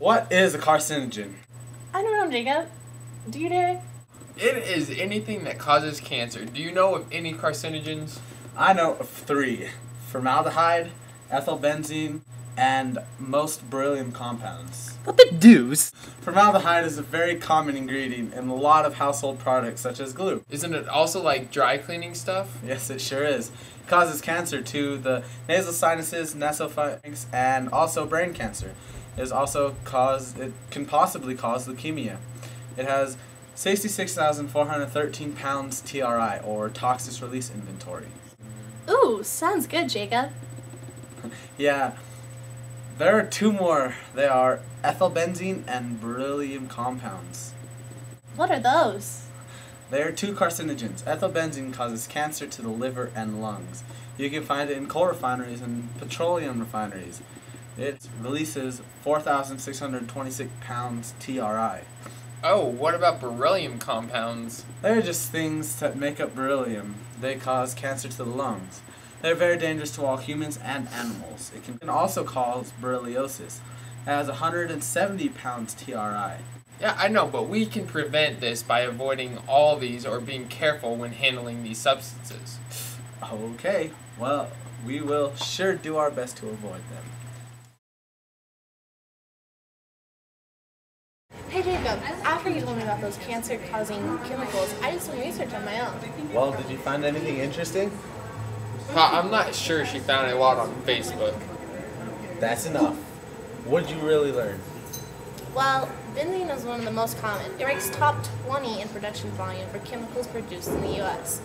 What is a carcinogen? I don't know, Jacob. Do you, Derek? It is anything that causes cancer. Do you know of any carcinogens? I know of 3. Formaldehyde, ethylbenzene, and most beryllium compounds. What the deuce? Formaldehyde is a very common ingredient in a lot of household products such as glue. Isn't it also like dry cleaning stuff? Yes, it sure is. It causes cancer to the nasal sinuses, nasopharynx, and also brain cancer. It can possibly cause leukemia. It has 66,413 pounds TRI, or toxic release inventory. Ooh, sounds good, Jacob. Yeah, there are 2 more. They are ethylbenzene and beryllium compounds. What are those? There are 2 carcinogens. Ethylbenzene causes cancer to the liver and lungs. You can find it in coal refineries and petroleum refineries. It releases 4,626 pounds TRI. Oh, what about beryllium compounds? They're just things that make up beryllium. They cause cancer to the lungs. They're very dangerous to all humans and animals. It can also cause berylliosis. It has 170 pounds TRI. Yeah, I know, but we can prevent this by avoiding all these or being careful when handling these substances. Okay, well, we will sure do our best to avoid them. Hey, Jacob. After you told me about those cancer-causing chemicals, I did some research on my own. Well, did you find anything interesting? I'm not sure she found a lot on Facebook. That's enough. What did you really learn? Well, benzene is one of the most common. It ranks top 20 in production volume for chemicals produced in the U.S.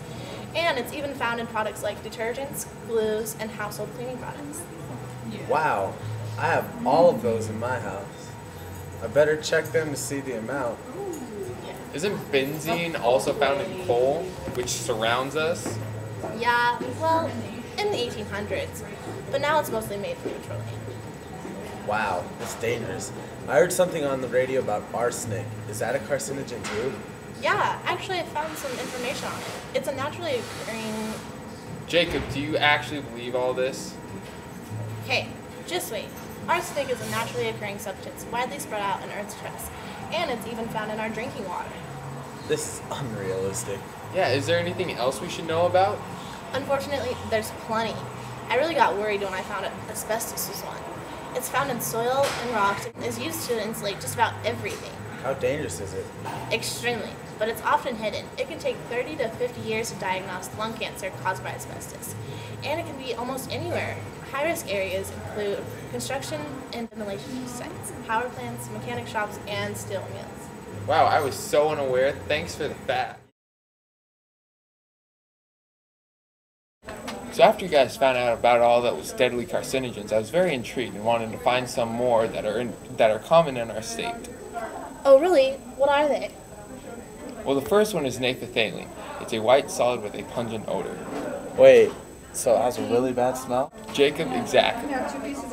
And it's even found in products like detergents, glues, and household cleaning products. Wow, I have all of those in my house. I better check them to see the amount. Isn't benzene also found in coal, which surrounds us? Yeah, well, in the 1800s. But now it's mostly made from petroleum. Wow, that's dangerous. I heard something on the radio about arsenic. Is that a carcinogen too? Yeah, actually I found some information on it. It's a naturally occurring... Jacob, do you actually believe all this? Hey, just wait. Arsenic is a naturally occurring substance widely spread out in Earth's crust, and it's even found in our drinking water. This is unrealistic. Yeah, is there anything else we should know about? Unfortunately, there's plenty. I really got worried when I found asbestos was one. It's found in soil and rocks and is used to insulate just about everything. How dangerous is it? Extremely, but it's often hidden. It can take 30 to 50 years to diagnose lung cancer caused by asbestos, and it can be almost anywhere. High-risk areas include construction and demolition sites, power plants, mechanic shops, and steel mills. Wow, I was so unaware. Thanks for the fact. So after you guys found out about all that was deadly carcinogens, I was very intrigued and wanted to find some more that are common in our state. Oh, really? What are they? Well, the first one is naphthalene. It's a white solid with a pungent odor. Wait, so it has a really bad smell? Jacob, exactly.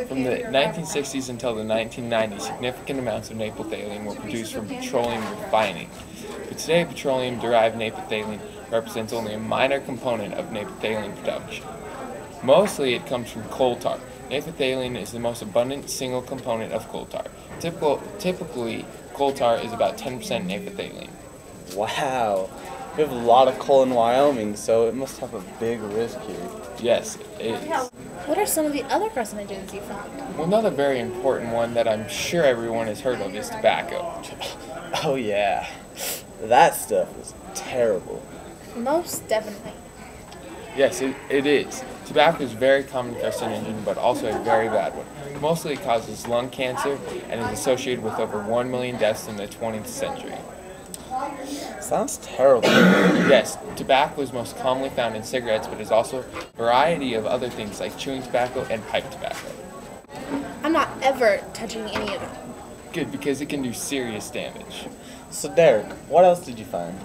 From the 1960s until the 1990s, significant amounts of naphthalene were produced from petroleum refining. But today, petroleum-derived naphthalene represents only a minor component of naphthalene production. Mostly, it comes from coal tar. Naphthalene is the most abundant single component of coal tar. Typically, coal tar is about 10% naphthalene. Wow. We have a lot of coal in Wyoming, so it must have a big risk here. Yes, it is. What are some of the other carcinogens you found? Well, another very important one that I'm sure everyone has heard of is tobacco. Oh yeah, that stuff is terrible. Most definitely. Yes, it is. Tobacco is a very common carcinogen, but also a very bad one. Mostly it causes lung cancer and is associated with over 1 million deaths in the 20th century. Sounds terrible. Yes, tobacco is most commonly found in cigarettes, but is also a variety of other things like chewing tobacco and pipe tobacco. I'm not ever touching any of them. Good, because it can do serious damage. So Derek, what else did you find?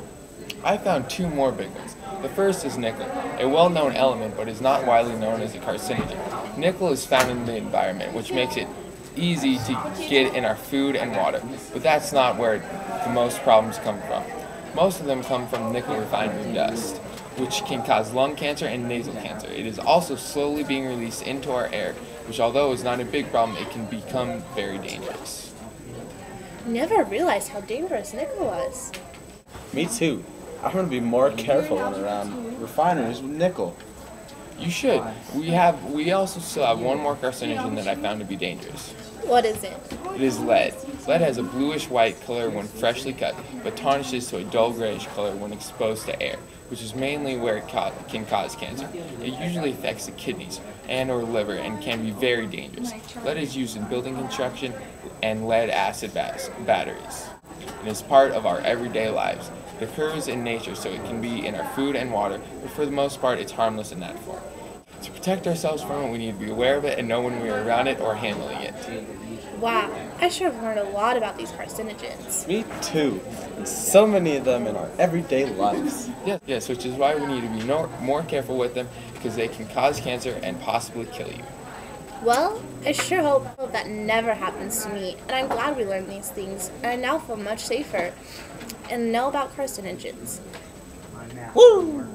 I found 2 more big ones. The first is nickel, a well-known element but is not widely known as a carcinogen. Nickel is found in the environment, which makes it easy to get in our food and water, but that's not where the most problems come from. Most of them come from nickel refinery dust, which can cause lung cancer and nasal cancer. It is also slowly being released into our air, which although is not a big problem, it can become very dangerous. Never realized how dangerous nickel was. Me too. I'm gonna be more careful when around refineries with nickel. You should. We also still have one more carcinogen that I found to be dangerous. What is it? It is lead. Lead has a bluish-white color when freshly cut, but tarnishes to a dull grayish color when exposed to air, which is mainly where it can cause cancer. It usually affects the kidneys and or liver and can be very dangerous. Lead is used in building construction and lead-acid batteries. It is part of our everyday lives. It occurs in nature, so it can be in our food and water, but for the most part, it's harmless in that form. To protect ourselves from it, we need to be aware of it and know when we are around it or handling it. Wow, I sure have learned a lot about these carcinogens. Me too. And so many of them in our everyday lives. Yes, which is why we need to be more careful with them because they can cause cancer and possibly kill you. Well, I sure hope that never happens to me, and I'm glad we learned these things, and I now feel much safer and know about carcinogens. Woo!